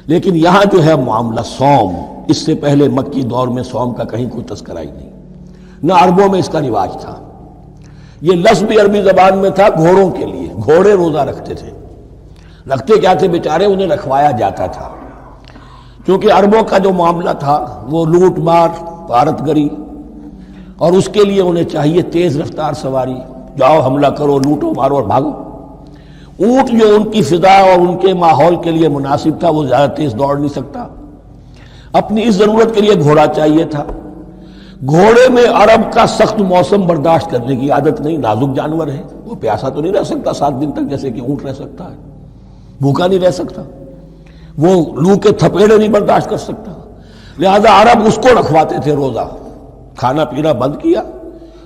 لیکن یہاں جو ہے معاملہ صوم، اس سے پہلے مکی دور میں صوم کا کہیں کوئی تذکرہ ہی نہیں، نہ عربوں میں اس کا رواج تھا۔ یہ لفظ بھی عربی زبان میں تھا گھوڑوں کے لیے، گھوڑے روزہ رکھتے تھے۔ رکھتے کیا تھے بیچارے؟ انہیں رکھوایا جاتا تھا، کیونکہ عربوں کا جو معاملہ تھا وہ لوٹ مار، غارت گری، اور اس کے لیے انہیں چاہیے تیز رفتار سواری، جاؤ حملہ کرو، لوٹو مارو اور بھاگو۔ اونٹ جو ان کی فضا اور ان کے ماحول کے لیے مناسب تھا وہ زیادہ تیز دوڑ نہیں سکتا، اپنی اس ضرورت کے لیے گھوڑا چاہیے تھا۔ گھوڑے میں عرب کا سخت موسم برداشت کرنے کی عادت نہیں، نازک جانور ہے، وہ پیاسا تو نہیں رہ سکتا 7 دن تک جیسے کہ اونٹ رہ سکتا ہے، بھوکا نہیں رہ سکتا، وہ لو کے تھپیڑے نہیں برداشت کر سکتا، لہذا عرب اس کو رکھواتے تھے روزہ۔ کھانا پینا بند کیا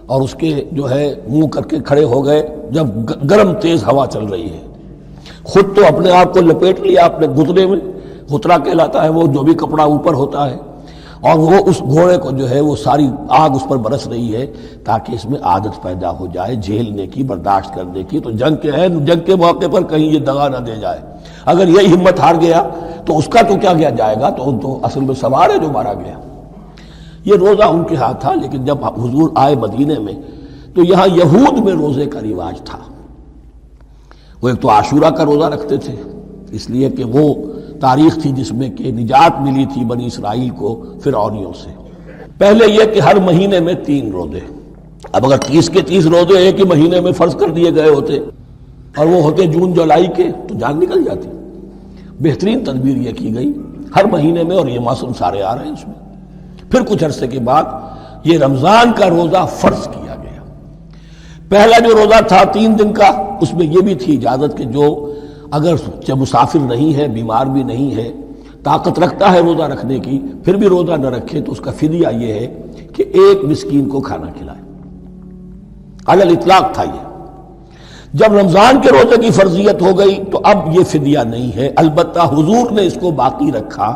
اور اس کے جو ہے منہ کر کے کھڑے ہو گئے جب گرم تیز ہوا چل رہی ہے، خود تو اپنے آپ کو لپیٹ لیا اپنے گھتنے میں، غترہ کہلاتا ہے وہ جو بھی کپڑا اوپر ہوتا ہے، اور وہ اس گھوڑے کو جو ہے وہ ساری آگ اس پر برس رہی ہے تاکہ اس میں عادت پیدا ہو جائے جھیلنے کی، برداشت کرنے کی۔ تو جنگ کے موقع پر کہیں یہ دغا نہ دے جائے، اگر یہی ہمت ہار گیا تو اس کا تو کیا کیا جائے گا، تو اصل میں سوار ہے جو مارا گیا۔ یہ روزہ ان کے ہاتھ تھا، لیکن جب حضور آئے مدینے میں تو یہاں یہود میں روزے کا رواج تھا۔ وہ ایک تو عاشورہ کا روزہ رکھتے تھے، اس لیے کہ وہ تاریخ تھی جس میں کہ نجات ملی تھی بنی اسرائیل کو فرعونیوں سے۔ پہلے یہ کہ ہر مہینے میں 3 روزے، اب اگر 30 کے 30 روزے ایک ہی مہینے میں فرض کر دیے گئے ہوتے اور وہ ہوتے جون جولائی کے تو جان نکل جاتی۔ بہترین تدبیر یہ کی گئی ہر مہینے میں، اور یہ موسم سارے آ رہے ہیں اس میں۔ پھر کچھ عرصے کے بعد یہ رمضان کا روزہ فرض کیا گیا۔ پہلا جو روزہ تھا 3 دن کا، اس میں یہ بھی تھی اجازت کہ جو اگر جب مسافر نہیں ہے، بیمار بھی نہیں ہے، طاقت رکھتا ہے روزہ رکھنے کی، پھر بھی روزہ نہ رکھے تو اس کا فدیہ یہ ہے کہ 1 مسکین کو کھانا کھلائے۔ علی الاطلاق تھا یہ۔ جب رمضان کے روزے کی فرضیت ہو گئی تو اب یہ فدیہ نہیں ہے، البتہ حضور نے اس کو باقی رکھا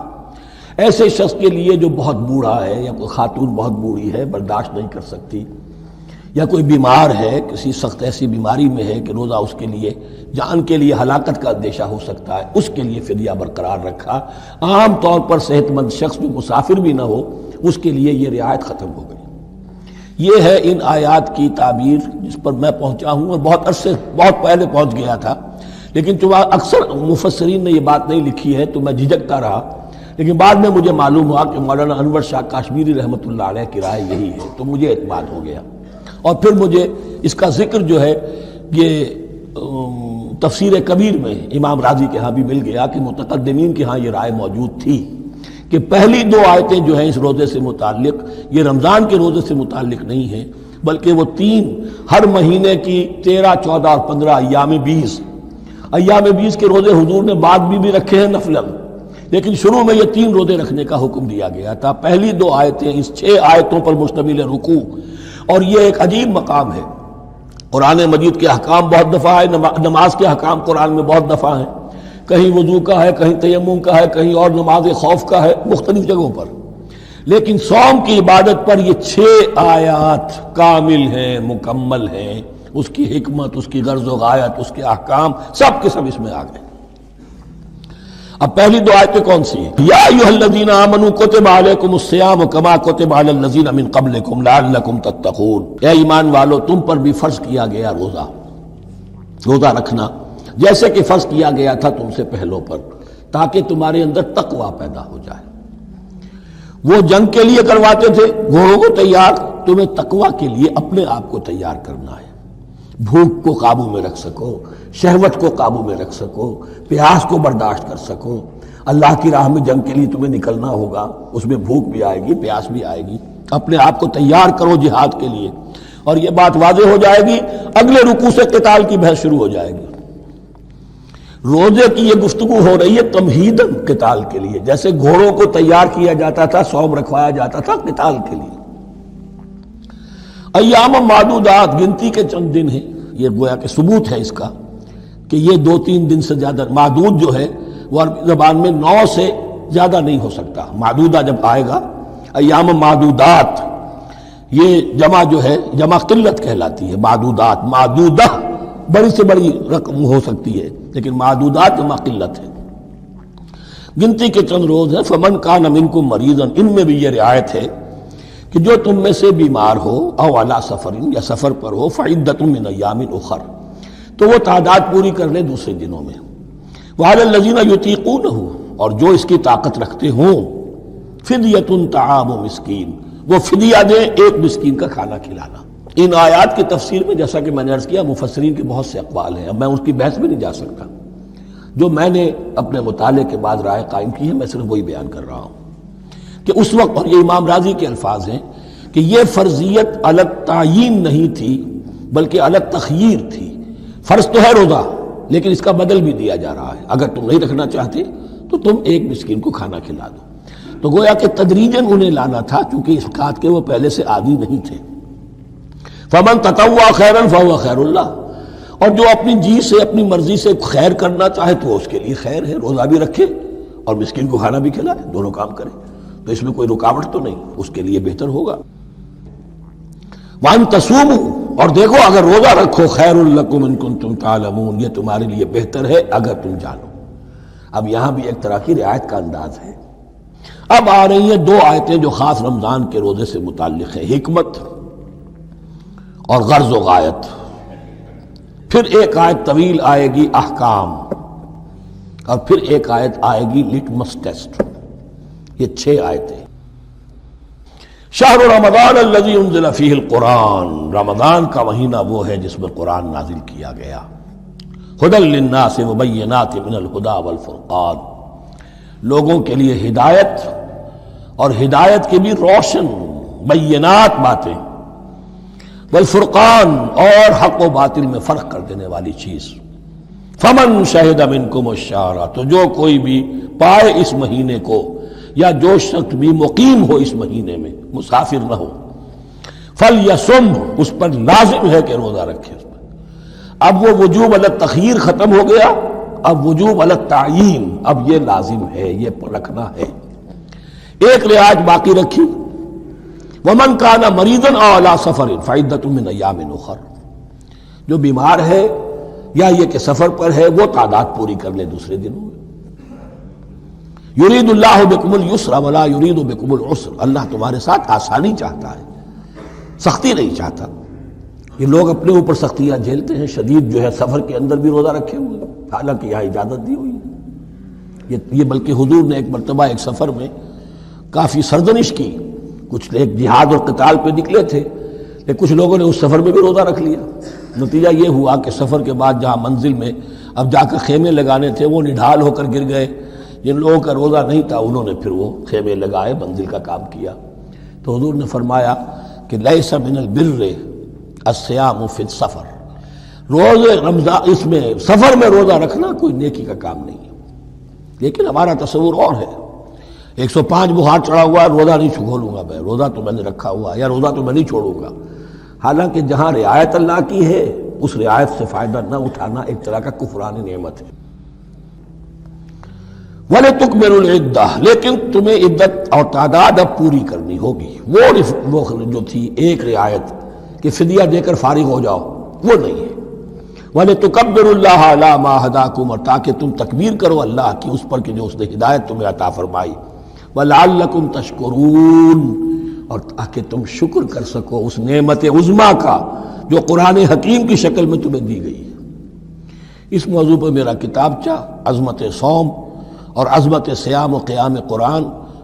ایسے شخص کے لیے جو بہت بوڑھا ہے، یا کوئی خاتون بہت بوڑھی ہے برداشت نہیں کر سکتی، یا کوئی بیمار ہے، کسی سخت ایسی بیماری میں ہے کہ روزہ اس کے لیے جان کے لیے ہلاکت کا اندیشہ ہو سکتا ہے، اس کے لیے فدیہ برقرار رکھا۔ عام طور پر صحت مند شخص جو مسافر بھی نہ ہو اس کے لیے یہ رعایت ختم ہو گئی۔ یہ ہے ان آیات کی تعبیر جس پر میں پہنچا ہوں، اور بہت پہلے پہنچ گیا تھا، لیکن چونکہ اکثر مفسرین نے یہ بات نہیں لکھی ہے تو میں جھجکتا رہا، لیکن بعد میں مجھے معلوم ہوا کہ مولانا انور شاہ کاشمیری رحمۃ اللہ علیہ کی رائے یہی ہے، تو مجھے اعتماد ہو گیا، اور پھر مجھے اس کا ذکر جو ہے یہ تفسیر کبیر میں امام راضی کے ہاں بھی مل گیا کہ متقدمین کے ہاں یہ رائے موجود تھی کہ پہلی 2 آیتیں جو ہیں اس روزے سے متعلق یہ رمضان کے روزے سے متعلق نہیں ہیں، بلکہ وہ 3 ہر مہینے کی 13، 14 اور 15 ایام 20 کے روزے حضور نے بعد بھی رکھے ہیں نفلاً، لیکن شروع میں یہ 3 روزے رکھنے کا حکم دیا گیا تھا۔ پہلی 2 آیتیں اس 6 آیتوں پر مشتمل رکوع، اور یہ ایک عجیب مقام ہے۔ قرآن مجید کے احکام بہت دفعہ ہے، نماز کے احکام قرآن میں بہت دفعہ ہیں، کہیں وضو کا ہے، کہیں تیمم کا ہے، کہیں اور نماز خوف کا ہے، مختلف جگہوں پر، لیکن صوم کی عبادت پر یہ 6 آیات کامل ہیں، مکمل ہیں، اس کی حکمت، اس کی غرض و غایت، اس کے احکام سب کے سب اس میں آ گئے۔ اب پہلی 2 آیتیں کون سی ہیں؟ یا ایھا الذین آمنوا کتب علیکم الصیام کما کتب علی الذین من قبلکم لعلکم تتقون، اے ایمان والو تم پر بھی فرض کیا گیا روزہ رکھنا جیسے کہ فرض کیا گیا تھا تم سے پہلوں پر، تاکہ تمہارے اندر تقوی پیدا ہو جائے۔ وہ جنگ کے لیے کرواتے تھے گھوڑوں کو تیار، تمہیں تقوی کے لیے اپنے آپ کو تیار کرنا ہے، بھوک کو قابو میں رکھ سکو، شہوت کو قابو میں رکھ سکو، پیاس کو برداشت کر سکو۔ اللہ کی راہ میں جنگ کے لیے تمہیں نکلنا ہوگا، اس میں بھوک بھی آئے گی، پیاس بھی آئے گی، اپنے آپ کو تیار کرو جہاد کے لیے۔ اور یہ بات واضح ہو جائے گی، اگلے رکوع سے قتال کی بحث شروع ہو جائے گی۔ روزے کی یہ گفتگو ہو رہی ہے تمہیداً قتال کے لیے، جیسے گھوڑوں کو تیار کیا جاتا تھا، صوم رکھوایا جاتا تھا قتال کے لیے۔ ایام معدودات، گنتی کے چند دن ہیں، یہ گویا کہ ثبوت ہے اس کا کہ یہ 2-3 دن سے زیادہ، معدود جو ہے وہ عربی زبان میں 9 سے زیادہ نہیں ہو سکتا۔ معدودہ جب آئے گا، ایام معدودات، یہ جمع جو ہے جمع قلت کہلاتی ہے۔ معدودات، معدودہ بڑی سے بڑی رقم ہو سکتی ہے، لیکن معدودات جمع قلت ہے۔ گنتی کے چند روز ہیں. فمن کان منکم مریضا، ان میں بھی یہ رعایت ہے کہ جو تم میں سے بیمار ہو او علی سفر، یا سفر پر ہو، فعدۃ من ایام اخر، تو وہ تعداد پوری کر لے دوسرے دنوں میں. وعلی الذین یطیقونہ، اور جو اس کی طاقت رکھتے ہوں، فدیۃ طعام مسکین، وہ فدیہ دیں ایک مسکین کا کھانا کھلانا. ان آیات کی تفسیر میں جیسا کہ میں نے عرض کیا مفسرین کے بہت سے اقوال ہیں، اب میں اس کی بحث میں نہیں جا سکتا. جو میں نے اپنے مطالعے کے بعد رائے قائم کی ہے میں صرف وہی بیان کر رہا ہوں کہ اس وقت، اور یہ امام راضی کے الفاظ ہیں، کہ یہ فرضیت الگ تعیین نہیں تھی بلکہ الگ تخییر تھی. فرض تو ہے روزہ، لیکن اس کا بدل بھی دیا جا رہا ہے. اگر تم نہیں رکھنا چاہتے تو تم ایک مسکین کو کھانا کھلا دو. تو گویا کہ تدریجاً انہیں لانا تھا، چونکہ اس بات کے وہ پہلے سے عادی نہیں تھے. فمن تطوع خیرا فهو خیر اللہ، اور جو اپنی جی سے اپنی مرضی سے خیر کرنا چاہے تو اس کے لیے خیر ہے. روزہ بھی رکھے اور مسکین کو کھانا بھی کھلائے، دونوں کام کرے تو اس میں کوئی رکاوٹ تو نہیں، اس کے لیے بہتر ہوگا. وَأَن تَصُومُوا، اور دیکھو اگر روزہ رکھو، خیر لکم ان کنتم تعلمون، یہ تمہارے لیے بہتر ہے اگر تم جانو. اب یہاں بھی ایک طرح کی رعایت کا انداز ہے. اب آ رہی ہیں دو آیتیں جو خاص رمضان کے روزے سے متعلق ہیں، حکمت اور غرض و غایت. پھر ایک آیت طویل آئے گی احکام، اور پھر ایک آیت آئے گی لٹمس ٹیسٹ. یہ 6 آیتیں. شہر رمضان الذی انزل فیہ القرآن، رمضان کا مہینہ وہ ہے جس میں قرآن نازل کیا گیا. ھدی للناس وبینات من الھدی والفرقان، لوگوں کے لیے ہدایت، اور ہدایت کی بھی روشن بینات باتیں، والفرقان، اور حق و باطل میں فرق کر دینے والی چیز. فمن شہد منکم الشہر، تو جو کوئی بھی پائے اس مہینے کو، یا جو شخص بھی مقیم ہو اس مہینے میں، مسافر نہ ہو، فلیصم، اس پر لازم ہے کہ روزہ رکھے. اب وہ وجوب علی التخییر ختم ہو گیا، اب وجوب علی التعیین، اب یہ لازم ہے، یہ رکھنا ہے. ایک رعایت باقی رکھی، ومن کان مریضا او علی سفر فعدۃ من ایام اخر، جو بیمار ہے یا یہ کہ سفر پر ہے وہ تعداد پوری کر لے دوسرے دنوں میں. یرید اللہ بکم الیسر ولا یرید بکم العسر، اللہ تمہارے ساتھ آسانی چاہتا ہے، سختی نہیں چاہتا. یہ لوگ اپنے اوپر سختیاں جھیلتے ہیں. شدید جو ہے سفر کے اندر بھی روزہ رکھے ہوئے، حالانکہ یہاں اجازت دی ہوئی ہے. یہ بلکہ حضور نے ایک مرتبہ ایک سفر میں کافی سرزنش کی. کچھ ایک جہاد اور قتال پہ نکلے تھے، لیکن کچھ لوگوں نے اس سفر میں بھی روزہ رکھ لیا. نتیجہ یہ ہوا کہ سفر کے بعد جہاں منزل میں اب جا کر خیمے لگانے تھے وہ نڈھال ہو کر گر گئے. جن لوگوں کا روزہ نہیں تھا انہوں نے پھر وہ خیمے لگائے، منزل کا کام کیا. تو حضور نے فرمایا کہ لیس من البر الصیام فی السفر، روزے رمضان اس میں سفر میں روزہ رکھنا کوئی نیکی کا کام نہیں ہے. لیکن ہمارا تصور اور ہے، 105 بخار چڑھا ہوا ہے، روزہ نہیں کھولوں گا میں، روزہ تو میں نے رکھا ہوا ہے، یا روزہ تو میں نہیں چھوڑوں گا. حالانکہ جہاں رعایت اللہ کی ہے اس رعایت سے فائدہ نہ اٹھانا ایک طرح کا کفران نعمت ہے. وَلِتُكْمِلُوا الْعِدَّةَ، لیکن تمہیں عدت اور تعداد اب پوری کرنی ہوگی. وہ جو تھی ایک رعایت کہ فدیہ دے کر فارغ ہو جاؤ، وہ نہیں ہے. وَلِتُكَبِّرُوا اللَّهَ عَلَىٰ مَا هَدَاكُمْ، اور تاکہ تم تکبیر کرو اللہ کی اس پر کہ جو اس نے ہدایت تمہیں عطا فرمائی. وَلَعَلَّكُمْ تَشْكُرُونَ، اور تاکہ تم شکر کر سکو اس نعمت عظمیٰ کا جو قرآن حکیم کی شکل میں تمہیں دی گئی ہے. اس موضوع پر میرا کتابچہ عظمت صوم اور عظمت صیام و قیام قرآن،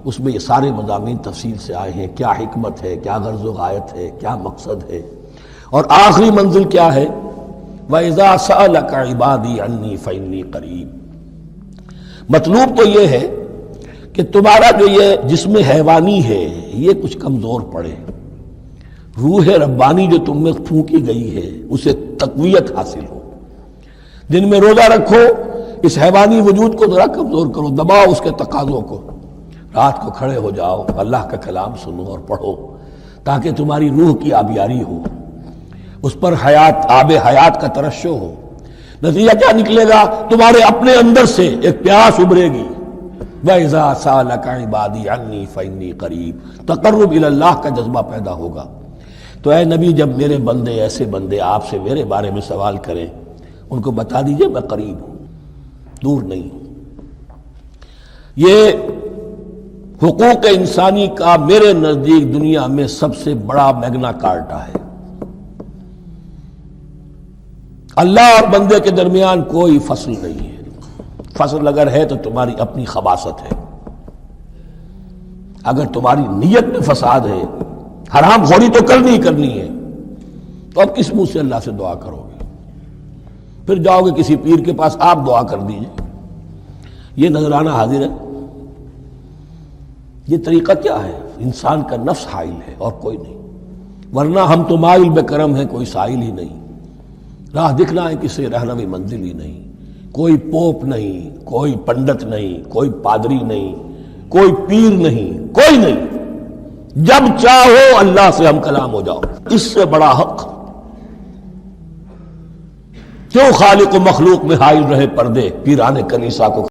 اس میں یہ سارے مضامین تفصیل سے آئے ہیں. کیا حکمت ہے، کیا غرض و غایت ہے، کیا مقصد ہے، اور آخری منزل کیا ہے. وَإِذَا سَأَلَكَ عِبَادِي عَنِّي فَإِنِّي قَرِيبٌ. مطلوب تو یہ ہے کہ تمہارا جو یہ جسم حیوانی ہے یہ کچھ کمزور پڑے، روح ربانی جو تم میں پھونکی گئی ہے اسے تقویت حاصل ہو. دن میں روزہ رکھو، اس حیوانی وجود کو ذرا کمزور کرو، دباؤ اس کے تقاضوں کو. رات کو کھڑے ہو جاؤ، اللہ کا کلام سنو اور پڑھو تاکہ تمہاری روح کی آبیاری ہو، اس پر حیات، آب حیات کا ترشح ہو. نتیجہ کیا نکلے گا؟ تمہارے اپنے اندر سے ایک پیاس ابھرے گی. وَإِذَا سَأَلَكَ عِبَادِي عَنِّي فَإِنِّي قَرِيبٌ، تقرب الی اللہ کا جذبہ پیدا ہوگا. تو اے نبی، جب میرے بندے، ایسے بندے آپ سے میرے بارے میں سوال کریں، ان کو بتا دیجئے میں قریب ہوں، دور نہیں ہوں. یہ حقوق انسانی کا میرے نزدیک دنیا میں سب سے بڑا میگنا کارٹا ہے۔ اللہ اور بندے کے درمیان کوئی فصل نہیں ہے، فصل اگر ہے تو تمہاری اپنی خباثت ہے۔ اگر تمہاری نیت میں فساد ہے، حرام خوری تو کرنی ہی کرنی ہے، تو اب کس منہ سے اللہ سے دعا کرو گے؟ پھر جاؤ گے کسی پیر کے پاس، آپ دعا کر دیجئے۔ یہ نذرانہ حاضر ہے؟ یہ طریقہ کیا ہے؟ انسان کا نفس حائل ہے اور کوئی نہیں، ورنہ ہم تو مائل بے کرم ہیں، کوئی سائل ہی نہیں۔ راہ دکھنا ہے کسی رہنمی منزل ہی نہیں، کوئی پوپ نہیں، کوئی پنڈت نہیں، کوئی پادری نہیں، کوئی پیر نہیں، کوئی نہیں۔ جب چاہو اللہ سے ہم کلام ہو جاؤ، اس سے بڑا حق کیوں خالق و مخلوق میں حائل رہے پردے پیران کنیسا کو